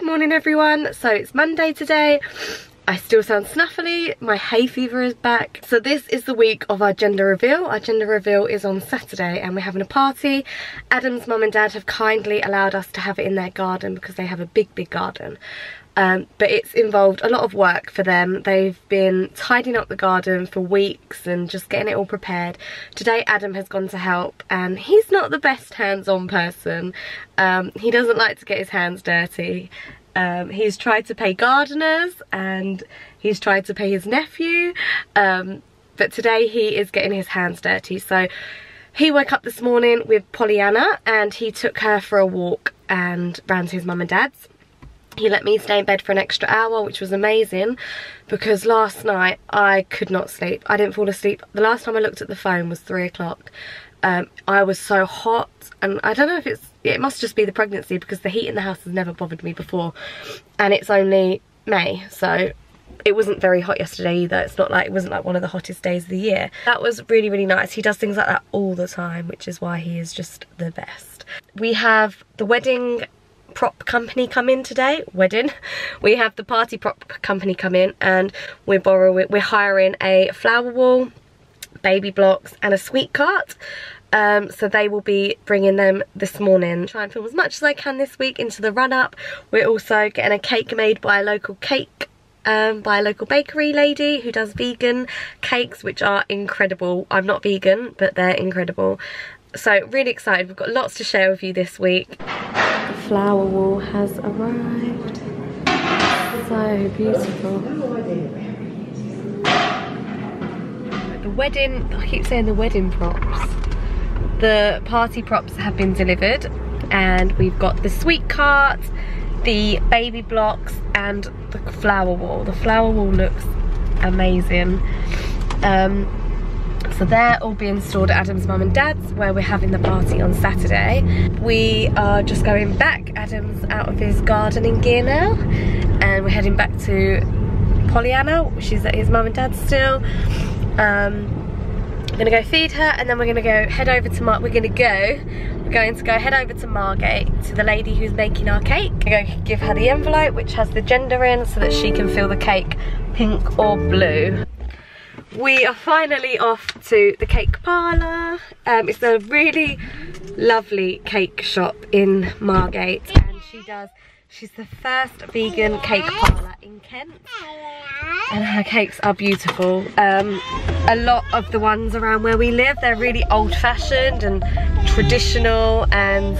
morning everyone. So it's Monday today. I still sound snuffly, my hay fever is back. So this is the week of our gender reveal. Our gender reveal is on Saturday and we're having a party. Adam's mum and dad have kindly allowed us to have it in their garden because they have a big garden. But it's involved a lot of work for them. They've been tidying up the garden for weeks and just getting it all prepared. Today Adam has gone to help and he's not the best hands-on person. He doesn't like to get his hands dirty. He's tried to pay gardeners and he's tried to pay his nephew, but today he is getting his hands dirty. So he woke up this morning with Pollyanna and he took her for a walk and ran to his mum and dad's. He let me stay in bed for an extra hour, which was amazing because last night I could not sleep. I didn't fall asleep. The last time I looked at the phone was 3 o'clock. I was so hot and I don't know if it must just be the pregnancy because the heat in the house has never bothered me before, and it's only May, so it wasn't very hot yesterday either. It wasn't like one of the hottest days of the year. That was really nice. He does things like that all the time, which is why he is just the best. We have the wedding prop company come in today. We have the party prop company come in and we're hiring a flower wall, baby blocks and a sweet cart. So they will be bringing them this morning. Try and film as much as I can this week into the run up. We're also getting a cake made by a local bakery lady who does vegan cakes, which are incredible. I'm not vegan, but they're incredible. So really excited. We've got lots to share with you this week. The flower wall has arrived. So beautiful. The wedding, I keep saying the wedding props. The party props have been delivered and we've got the sweet cart, the baby blocks and the flower wall. The flower wall looks amazing. So they're all being stored at Adam's mum and dad's where we're having the party on Saturday. We are just going back. Adam's out of his gardening gear now and we're heading back to Pollyanna. She's at his mum and dad's still. We're gonna go feed her and then we're going to go head over to Margate to the lady who's making our cake. We're going to give her the envelope which has the gender in so that she can fill the cake pink or blue. We are finally off to the cake parlour. It's a really lovely cake shop in Margate and she's the first vegan cake parlour in Kent and her cakes are beautiful. A lot of the ones around where we live, they're really old-fashioned and traditional, and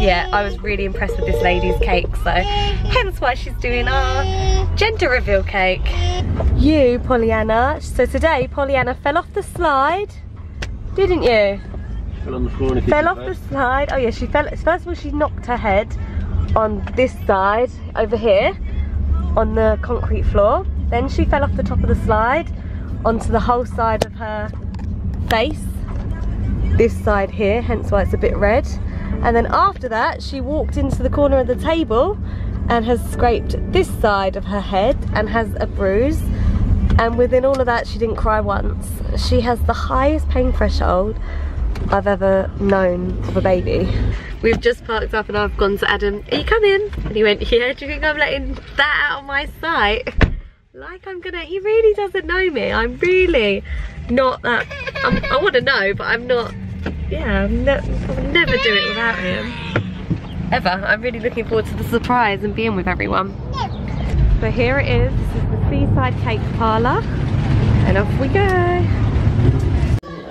yeah, I was really impressed with this lady's cake, so hence why she's doing our gender reveal cake. You, Pollyanna, so today Pollyanna fell off the slide, didn't you? Fell on the floor and fell off the slide. Oh yeah, she fell. First of all, she knocked her head on this side over here on the concrete floor. Then she fell off the top of the slide onto the whole side of her face, this side here, hence why it's a bit red. And then after that she walked into the corner of the table and has scraped this side of her head and has a bruise, and within all of that she didn't cry once. She has the highest pain threshold I've ever known of a baby. We've just parked up and I've gone to Adam, are you coming? And he went, yeah, do you think I'm letting that out of my sight? Like I'm gonna, he really doesn't know me. I'm really not that, I want to know, but I'm not, yeah, I'll never do it without him. Ever. I'm really looking forward to the surprise and being with everyone. So here it is, this is the Seaside Cake Parlour, and off we go.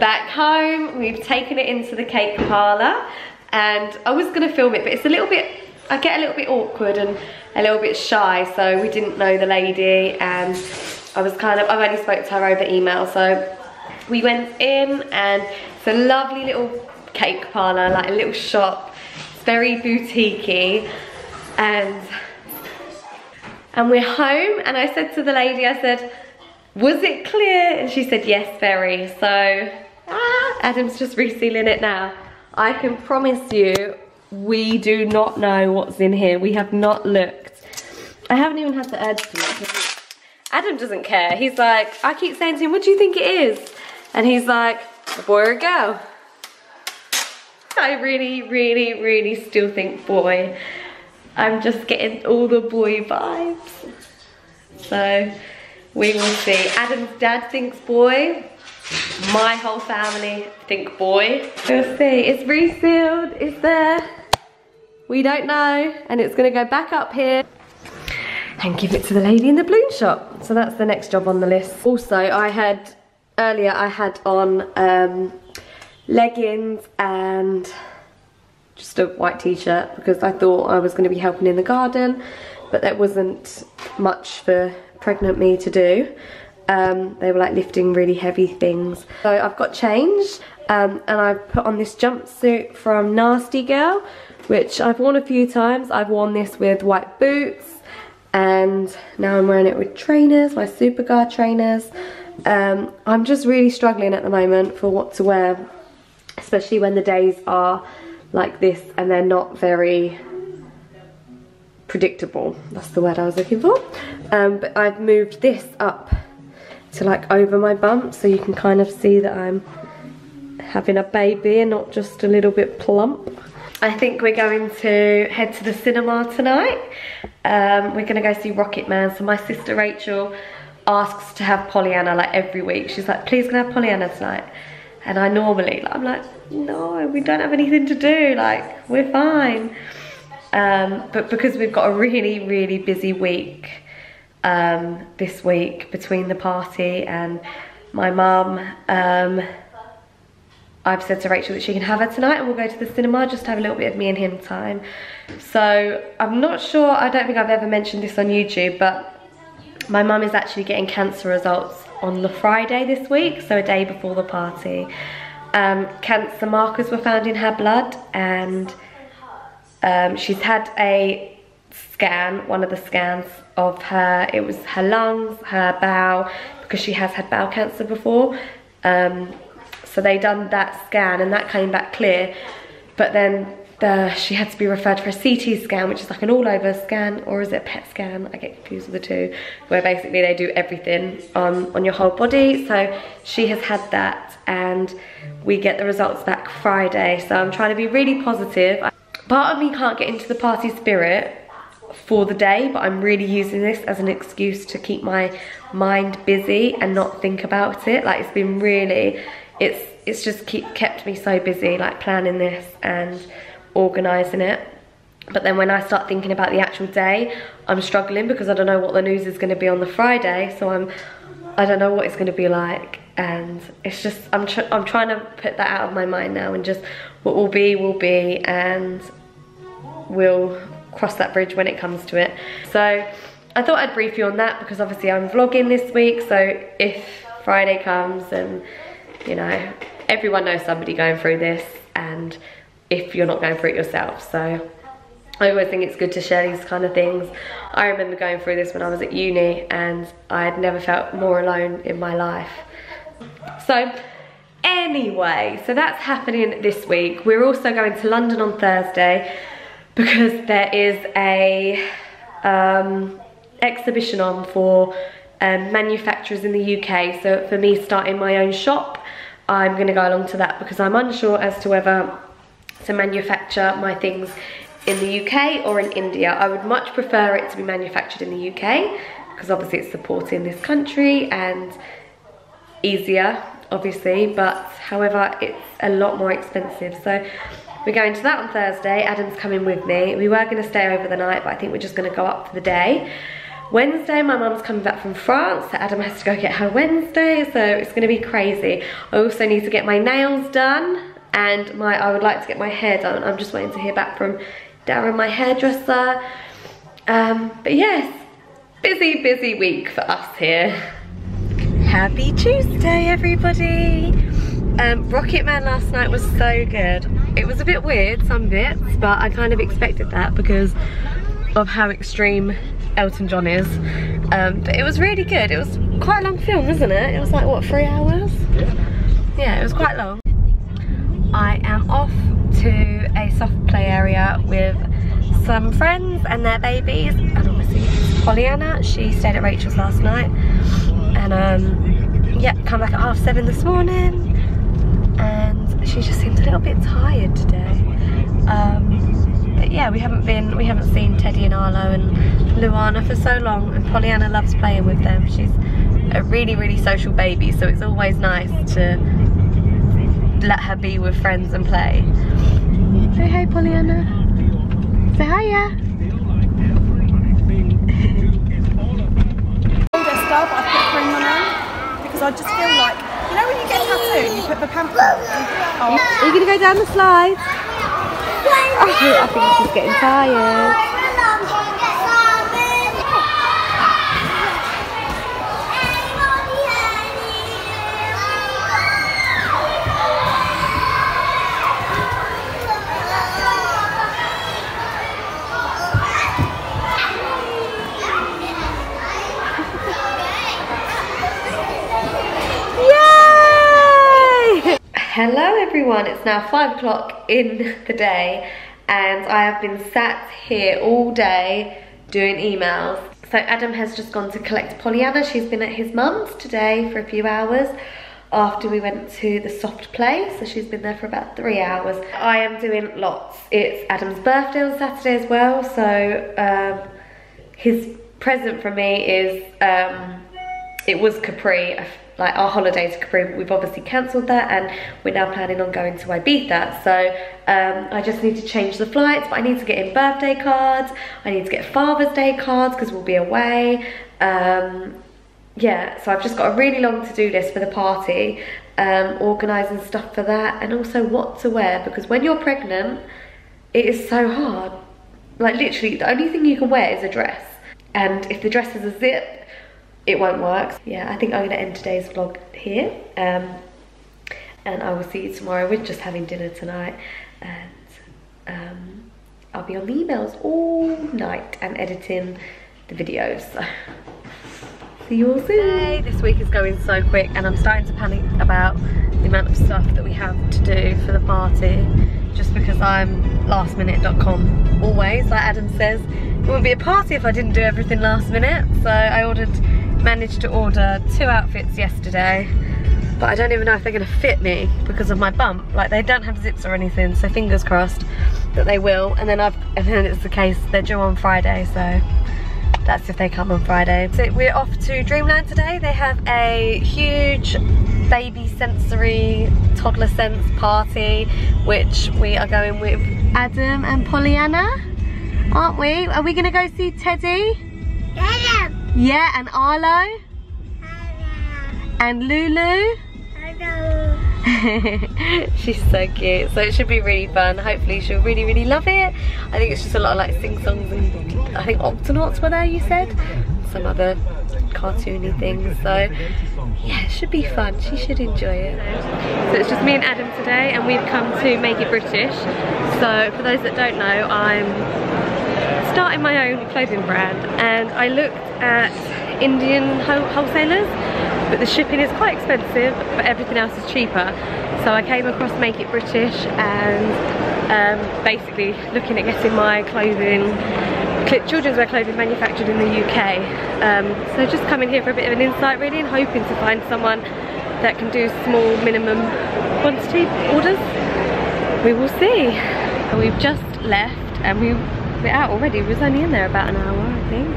Back home, we've taken it into the cake parlour, and I was gonna film it, but it's a little bit, I get a little bit awkward and a little bit shy, so we didn't know the lady, and I've only spoke to her over email, so we went in, and it's a lovely little cake parlour, like a little shop. It's very boutiquey, and we're home, and I said to the lady, I said, was it clear? And she said, yes, very. So, Adam's just resealing it now. I can promise you, we do not know what's in here. We have not looked. I haven't even had the urge to look. Adam doesn't care. He's like, I keep saying to him, what do you think it is? And he's like, a boy or a girl? I really still think boy. I'm just getting all the boy vibes. So we will see. Adam's dad thinks boy. My whole family think boy. We'll see. It's resealed. It's there. We don't know. And it's going to go back up here and give it to the lady in the balloon shop. So that's the next job on the list. Also, earlier I had on leggings and just a white t-shirt because I thought I was going to be helping in the garden, but there wasn't much for pregnant me to do. They were like lifting really heavy things. So I've got changed and I've put on this jumpsuit from Nasty Girl, which I've worn a few times. I've worn this with white boots and now I'm wearing it with trainers, my Superguard trainers. I'm just really struggling at the moment for what to wear, especially when the days are like this and they're not very predictable. That's the word I was looking for. But I've moved this up to like over my bump so you can kind of see that I'm having a baby and not just a little bit plump. I think we're going to head to the cinema tonight. We're gonna go see Rocket Man. So my sister Rachel asks to have Pollyanna like every week. She's like, please can I have Pollyanna tonight? And I normally, I'm like, no, we don't have anything to do, like, we're fine. But because we've got a really, really busy week this week between the party and my mum, I've said to Rachel that she can have her tonight and we'll go to the cinema just to have a little bit of me and him time. So I'm not sure, I don't think I've ever mentioned this on YouTube, but my mum is actually getting cancer results on the Friday this week, so a day before the party. Cancer markers were found in her blood and she's had a scan, one of the scans of her, it was her lungs, her bowel, because she has had bowel cancer before. So they done that scan and that came back clear, but then she had to be referred for a CT scan, which is like an all-over scan, or is it a PET scan? I get confused with the two, where basically they do everything on your whole body. So she has had that and we get the results back Friday. So I'm trying to be really positive. Part of me can't get into the party spirit for the day, but I'm really using this as an excuse to keep my mind busy and not think about it. Like, it's been really, it's just kept me so busy, like planning this and organising it. But then when I start thinking about the actual day, I'm struggling because I don't know what the news is going to be on the Friday. So I don't know what it's going to be like, and it's just I'm trying to put that out of my mind now, and just what will be, and we'll cross that bridge when it comes to it. So I thought I'd brief you on that because obviously I'm vlogging this week, so if Friday comes and, you know, everyone knows somebody going through this, and if you're not going through it yourself. So I always think it's good to share these kind of things. I remember going through this when I was at uni and I had never felt more alone in my life. So anyway, so that's happening this week. We're also going to London on Thursday because there is a exhibition on for manufacturers in the UK. So for me starting my own shop, I'm going to go along to that because I'm unsure as to whether to manufacture my things in the UK or in India. I would much prefer it to be manufactured in the UK because obviously it's supporting this country and easier, obviously, but however it's a lot more expensive. So we're going to that on Thursday. Adam's coming with me. We were going to stay over the night, but I think we're just going to go up for the day. Wednesday, my mum's coming back from France, so Adam has to go get her Wednesday, so it's going to be crazy. I also need to get my nails done, and I would like to get my hair done. I'm just waiting to hear back from Darren, my hairdresser. But yes, busy week for us here. Happy Tuesday, everybody. Rocket Man last night was so good. It was a bit weird, some bits, but I kind of expected that because of how extreme Elton John is. But it was really good. It was quite a long film, wasn't it? It was like, what, 3 hours? Yeah, it was quite long. I am off to a soft play area with some friends and their babies, and obviously Pollyanna. She stayed at Rachel's last night, and yeah, come back at 7:30 this morning, and she just seems a little bit tired today. But yeah, we haven't seen Teddy and Arlo and Luana for so long, and Pollyanna loves playing with them. She's a really, really social baby, so it's always nice to let her be with friends and play. Say hi, Pollyanna. Say hiya. But I put cream on them because I just feel like, you know when you get a tattoo, you put the pamphlet on. Oh. Are you going to go down the slide? I think she's getting tired. Hello everyone, it's now 5 o'clock in the day and I have been sat here all day doing emails. So Adam has just gone to collect Pollyanna. She's been at his mum's today for a few hours after we went to the soft play, so she's been there for about 3 hours. I am doing lots. It's Adam's birthday on Saturday as well, so his present for me is, it was Capri, like our holiday to Capri, but we've obviously cancelled that and we're now planning on going to Ibiza. So I just need to change the flights, but I need to get in birthday cards, I need to get Father's Day cards because we'll be away. Yeah, so I've just got a really long to-do list for the party, organising stuff for that, and also what to wear, because when you're pregnant it is so hard. Like literally the only thing you can wear is a dress, and if the dress is a zip it won't work. Yeah, I think I'm going to end today's vlog here, and I will see you tomorrow. We're just having dinner tonight, and I'll be on the emails all night and editing the videos. So see you all soon. Hey, this week is going so quick and I'm starting to panic about the amount of stuff that we have to do for the party, just because I'm lastminute.com always. Like Adam says, it wouldn't be a party if I didn't do everything last minute. So I managed to order 2 outfits yesterday, but I don't even know if they're gonna fit me because of my bump. Like they don't have zips or anything, so fingers crossed that they will. And then it's the case, they're due on Friday, so that's if they come on Friday. So we're off to Dreamland today. They have a huge baby sensory toddler sense party, which we are going with Adam and Pollyanna, aren't we? Are we gonna go see Teddy? Yeah. Yeah, and Arlo? And Lulu? She's so cute, so it should be really fun. Hopefully she'll really, really love it. I think it's just a lot of like sing-songs, and I think Octonauts were there, you said? Some other cartoony things, so yeah, it should be fun. She should enjoy it. So it's just me and Adam today, and we've come to Make It British. So for those that don't know, I'm starting my own clothing brand, and I looked at Indian wholesalers, but the shipping is quite expensive, but everything else is cheaper. So I came across Make It British, and basically looking at getting my children's wear clothing manufactured in the UK. So just coming here for a bit of an insight really, and hoping to find someone that can do small minimum quantity orders. We will see. We've just left and we're out already. We was only in there about an hour, I think.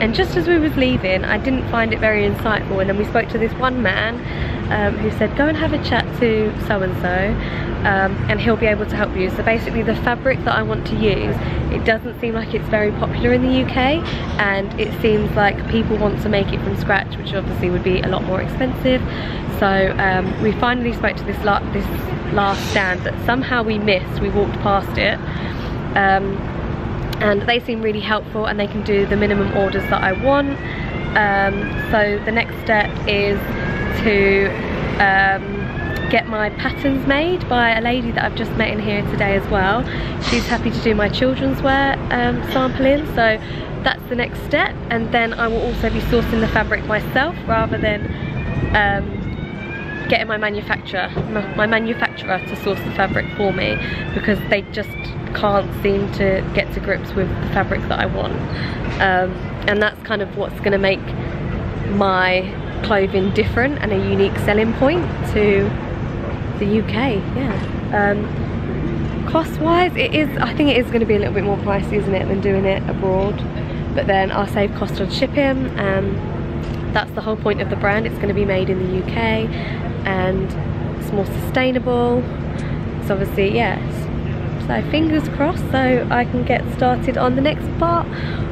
And just as we was leaving, I didn't find it very insightful, and then we spoke to this one man who said, go and have a chat to so-and-so, and he'll be able to help you. So basically the fabric that I want to use, it doesn't seem like it's very popular in the UK, and it seems like people want to make it from scratch, which obviously would be a lot more expensive. So we finally spoke to this last stand that somehow we missed. We walked past it. And they seem really helpful, and they can do the minimum orders that I want. So the next step is to get my patterns made by a lady that I've just met in here today as well. She's happy to do my children's wear sampling, so that's the next step. And then I will also be sourcing the fabric myself, rather than getting my manufacturer to source the fabric for me, because they just can't seem to get to grips with the fabric that I want. And that's kind of what's going to make my clothing different and a unique selling point to the UK. Yeah. Cost-wise, I think it is going to be a little bit more pricey, isn't it, than doing it abroad. But then I'll save cost on shipping. That's the whole point of the brand. It's going to be made in the UK and it's more sustainable. So obviously, yes. So fingers crossed, so I can get started on the next part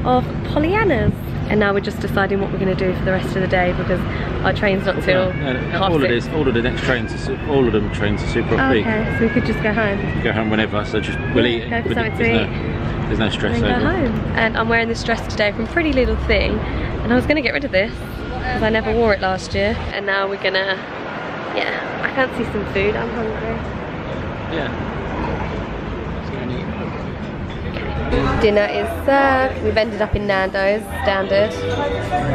of Pollyanna's. And now we're just deciding what we're going to do for the rest of the day because our train's not till half all six. all of the next trains, all of them trains are super off-peak. Okay, so we could just go home. Go home whenever, so just we'll eat. Go for something to eat. There's no stress And over go it. home. And I'm wearing this dress today from Pretty Little Thing, and I was going to get rid of this because I never wore it last year. And now we're gonna, yeah, I can't see some food. I'm hungry. Yeah. Dinner is served. We've ended up in Nando's, standard.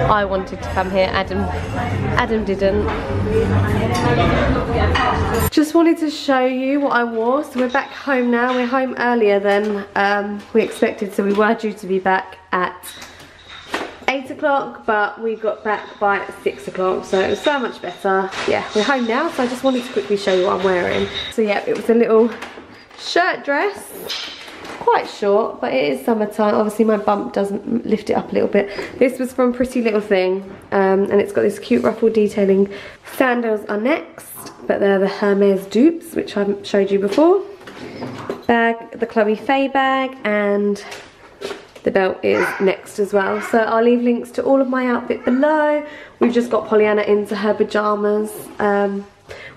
I wanted to come here, Adam didn't. Just wanted to show you what I wore. So we're back home now. We're home earlier than we expected, so we were due to be back at 8 o'clock, but we got back by 6 o'clock, so it was so much better. Yeah, we're home now, so I just wanted to quickly show you what I'm wearing. So yeah, it was a little shirt dress. Quite short, but it is summertime. Obviously my bump doesn't lift it up a little bit. This was from Pretty Little Thing, and it's got this cute ruffle detailing. Sandals are next, but they're the Hermes dupes, which I haven't showed you before. Bag, the Chloe Faye bag, and the belt is next as well. So I'll leave links to all of my outfit below. We've just got Pollyanna into her pyjamas.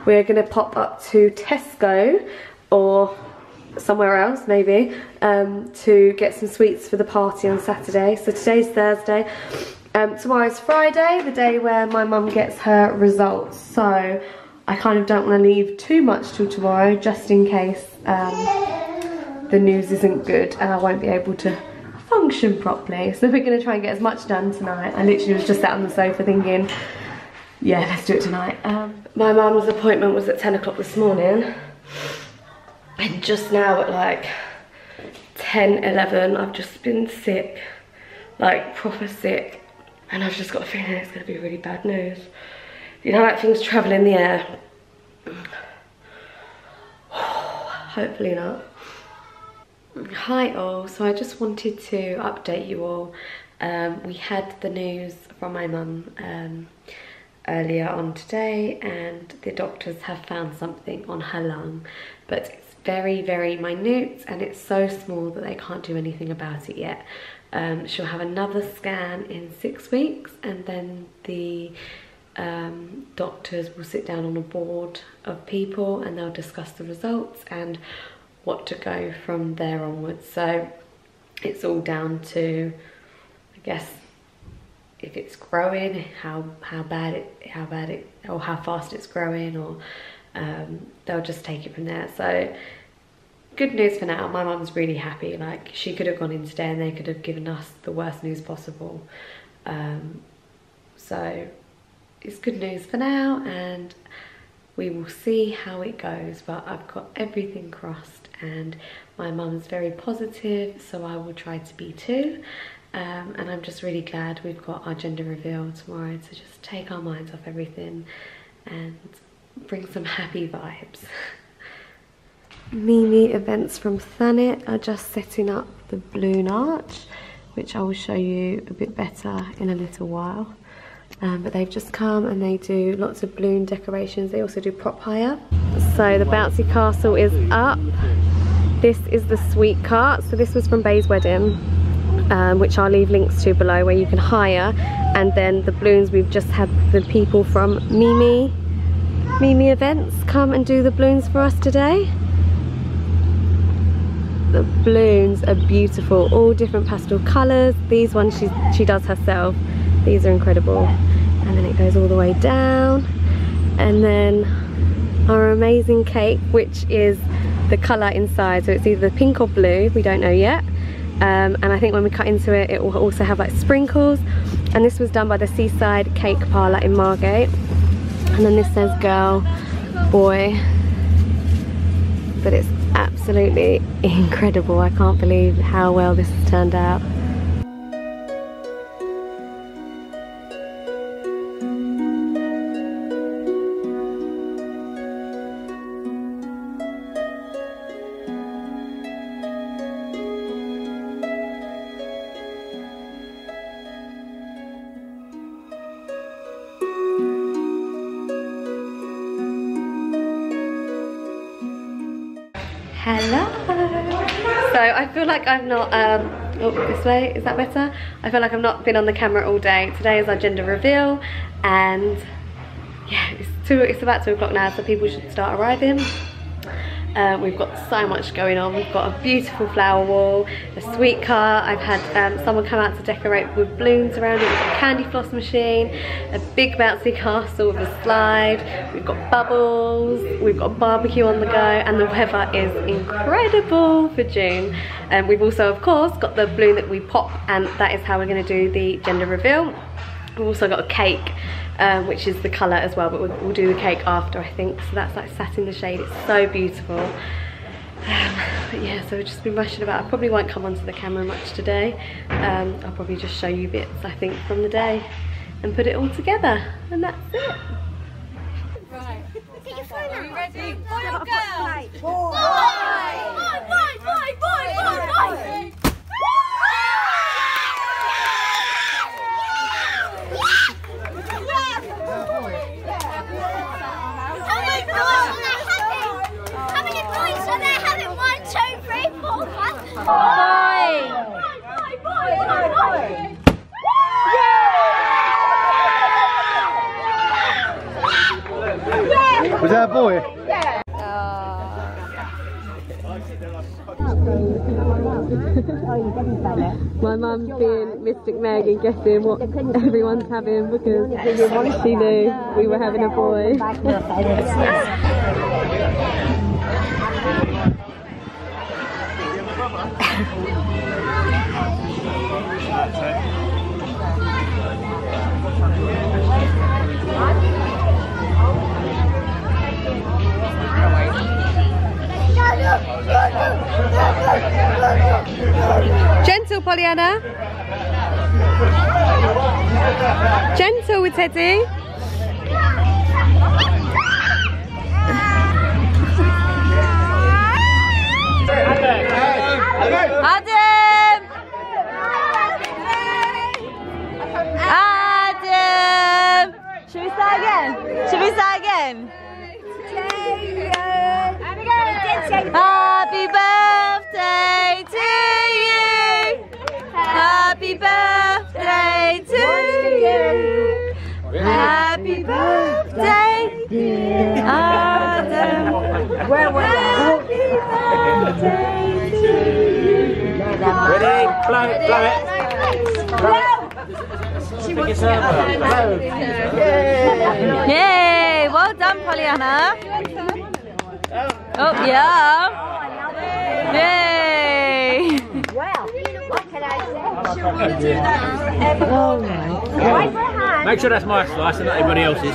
We're gonna pop up to Tesco or somewhere else maybe to get some sweets for the party on Saturday. So today's Thursday, tomorrow's Friday, the day where my mum gets her results, so I kind of don't want to leave too much till tomorrow just in case the news isn't good and I won't be able to function properly. So we're going to try and get as much done tonight. I literally was just sat on the sofa thinking, yeah, let's do it tonight. My mum's appointment was at 10 o'clock this morning. And just now at like 10, 11, I've just been sick, like proper sick. And I've just got a feeling it's going to be really bad news. You know, like things travel in the air. Hopefully not. Hi all, so I just wanted to update you all. We had the news from my mum earlier on today, and the doctors have found something on her lung, but it's very, very minute and it's so small that they can't do anything about it yet. She'll have another scan in 6 weeks, and then the doctors will sit down on a board of people and they'll discuss the results and what to go from there onwards. So it's all down to, I guess, if it's growing, how fast it's growing, or they'll just take it from there. So good news for now. My mum's really happy. Like, she could have gone in today and they could have given us the worst news possible. So it's good news for now, and we will see how it goes, but I've got everything crossed and my mum's very positive, so I will try to be too. And I'm just really glad we've got our gender reveal tomorrow to just take our minds off everything and bring some happy vibes. Mimi events from Thanet are just setting up the balloon arch, which I will show you a bit better in a little while. But they've just come and they do lots of balloon decorations. They also do prop hire. So the bouncy castle is up. This is the sweet cart. So this was from Bay's wedding, which I'll leave links to below, where you can hire. And then the balloons, we've just had the people from Mimi events come and do the balloons for us today. The balloons are beautiful, all different pastel colours. These ones she does herself. These are incredible. And then it goes all the way down. And then our amazing cake, which is the colour inside. So it's either pink or blue, we don't know yet. And I think when we cut into it, it will also have like sprinkles. And this was done by the Seaside Cake Parlour in Margate. And then this says girl, boy. But it's absolutely incredible. I can't believe how well this has turned out. I feel like I've not, oh, this way, is that better? I feel like I've not been on the camera all day. Today is our gender reveal, and yeah, it's about 2 o'clock now, so people should start arriving. We've got so much going on. We've got a beautiful flower wall, a sweet car. I've had someone come out to decorate with balloons around it. We've got a candy floss machine, a big bouncy castle with a slide. We've got bubbles. We've got barbecue on the go, and the weather is incredible for June. We've also, of course, got the balloon that we pop, and that is how we're going to do the gender reveal. We've also got a cake, which is the colour as well, but we'll do the cake after, I think. So that's like sat in the shade. It's so beautiful. But yeah, so we've just been rushing about. I probably won't come onto the camera much today. I'll probably just show you bits, I think, from the day and put it all together, and that's it. Right. Take your phone out. Are you ready? Boy or girl? Boy! Was that a boy? Yeah. My mum's being Mystic Meg and guessing what everyone's having because she knew we were having a boy. Gentle, Pollyanna. Gentle with Teddy. Adam! Adam! Should we start again? Should we start again? Happy birthday to you. Happy birthday to you. Happy birthday, dear Adam. Happy birthday to you. Ready? Blow it. Yay! Well done, Pollyanna. Oh, yeah. Yay! Well, what can I say? Oh my. Make sure that's my slice and not anybody else's.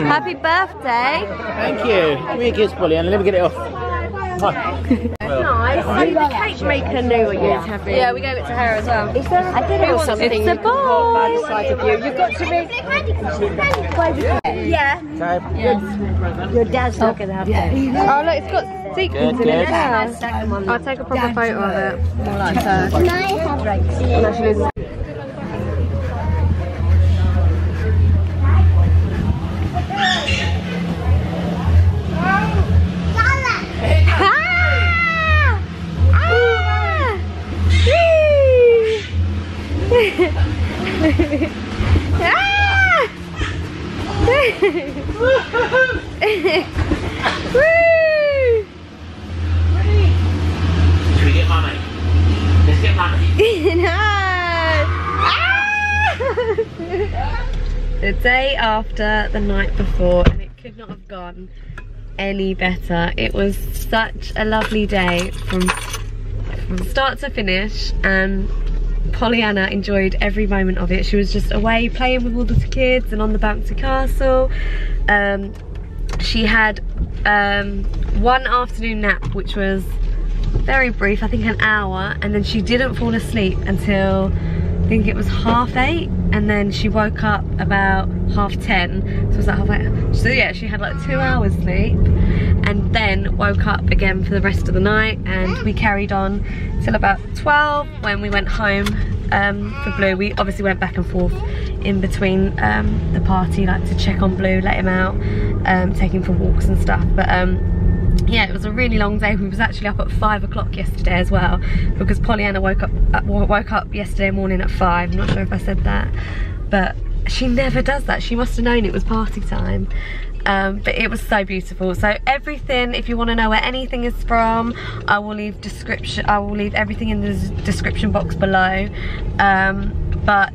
Happy birthday. Thank you. Give me a kiss, Pollyanna. Let me get it off. Nice. The cake maker knew what you was having. Yeah, we gave it to her as well. Is there, I did know something. It's a boy. By the side of you. You've got to be. Yeah. Yes. Your dad's not going to have that. Oh look, it's got sequins in it. Nice Yeah. second one. I'll take a proper photo of it. More like her. Can I have right? Should we get mummy? Let's get mummy. The day after the night before, and it could not have gone any better. It was such a lovely day from start to finish, and Pollyanna enjoyed every moment of it. She was just away playing with all the kids and on the bouncy castle. She had one afternoon nap, which was very brief, I think an hour, and then she didn't fall asleep until I think it was 8:30, and then she woke up about 10:30, so it was like 8:30. So yeah, she had like 2 hours sleep, and then woke up again for the rest of the night, and we carried on till about 12 when we went home for Blue. We obviously went back and forth in between the party, like to check on Blue, let him out, take him for walks and stuff. But yeah, it was a really long day. We was actually up at 5 o'clock yesterday as well, because Pollyanna woke up yesterday morning at 5. I'm not sure if I said that, but she never does that. She must have known it was party time. But it was so beautiful. So everything, if you want to know where anything is from, I will leave everything in the description box below. But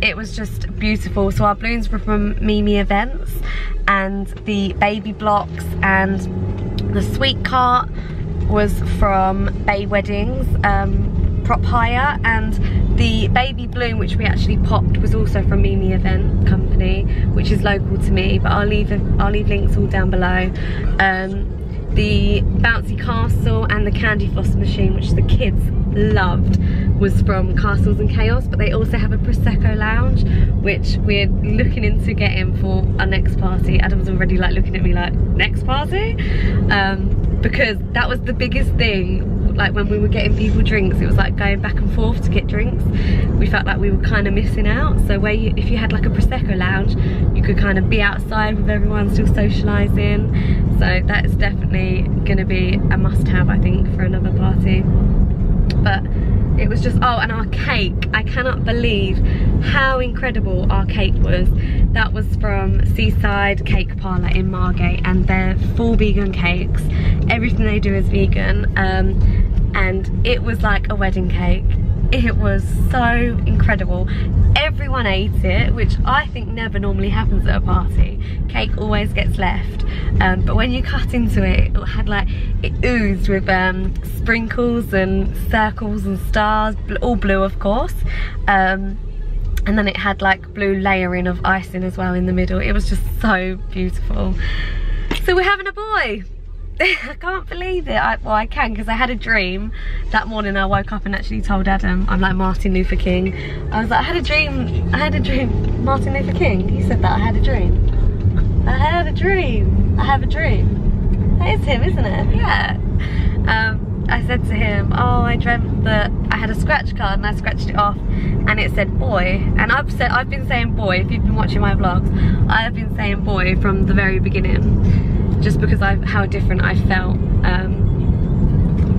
it was just beautiful. So our balloons were from Mimi Events, and the baby blocks and the sweet cart was from Bay Weddings Prop Hire, and the baby balloon which we actually popped was also from Mimi Event Company, which is local to me, but I'll leave links all down below. The bouncy castle and the candy floss machine, which the kids loved, was from Castles and Chaos, but they also have a Prosecco lounge, which we're looking into getting for our next party. Adam's already like looking at me like, next party? Because that was the biggest thing, like when we were getting people drinks, it was like going back and forth to get drinks. We felt like we were kind of missing out. So if you had like a Prosecco lounge, you could kind of be outside with everyone still socialising. So that's definitely gonna be a must-have, I think, for another party. But it was just, oh, and our cake, I cannot believe how incredible our cake was. That was from Seaside Cake Parlour in Margate, and they're full vegan cakes. Everything they do is vegan, and it was like a wedding cake. It was so incredible. Everyone ate it, which I think never normally happens at a party. Cake always gets left, but when you cut into it, it had like, it oozed with sprinkles and circles and stars, all blue of course, and then it had like blue layering of icing as well in the middle. It was just so beautiful. So we're having a boy. I can't believe it. Well, I can, because I had a dream that morning. I woke up and actually told Adam, I'm like Martin Luther King. I was like, I had a dream, Martin Luther King. He said that, I had a dream. I had a dream. I have a dream. That is him, isn't it? Yeah. I said to him, oh, I dreamt that I had a scratch card and I scratched it off and it said boy. And I've been saying boy, if you've been watching my vlogs, I have been saying boy from the very beginning, just because how different I felt.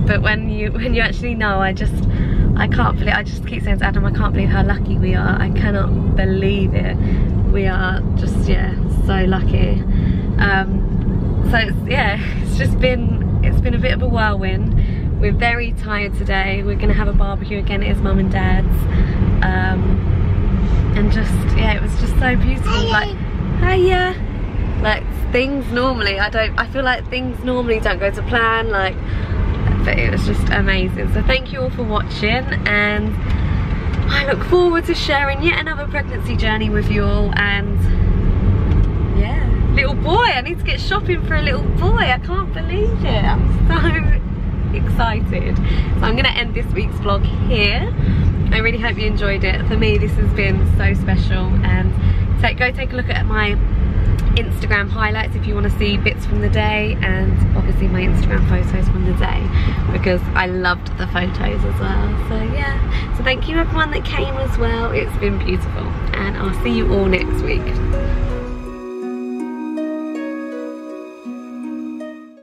But when you actually know, I can't believe, I just keep saying to Adam, I can't believe how lucky we are. I cannot believe it. We are just, yeah, so lucky. So it's been a bit of a whirlwind. We're very tired today. We're gonna have a barbecue again at his mum and dad's. And just, yeah, it was just so beautiful. Like, hiya. Like, things normally, I feel like things normally don't go to plan, like, but it was just amazing. So thank you all for watching, and I look forward to sharing yet another pregnancy journey with you all. And yeah, little boy, I need to get shopping for a little boy. I can't believe it. I'm so excited. So I'm gonna end this week's vlog here. I really hope you enjoyed it. For me, this has been so special, and so go take a look at my Instagram highlights if you want to see bits from the day, and obviously my Instagram photos from the day, because I loved the photos as well. So yeah, so thank you everyone that came as well. It's been beautiful, and I'll see you all next week.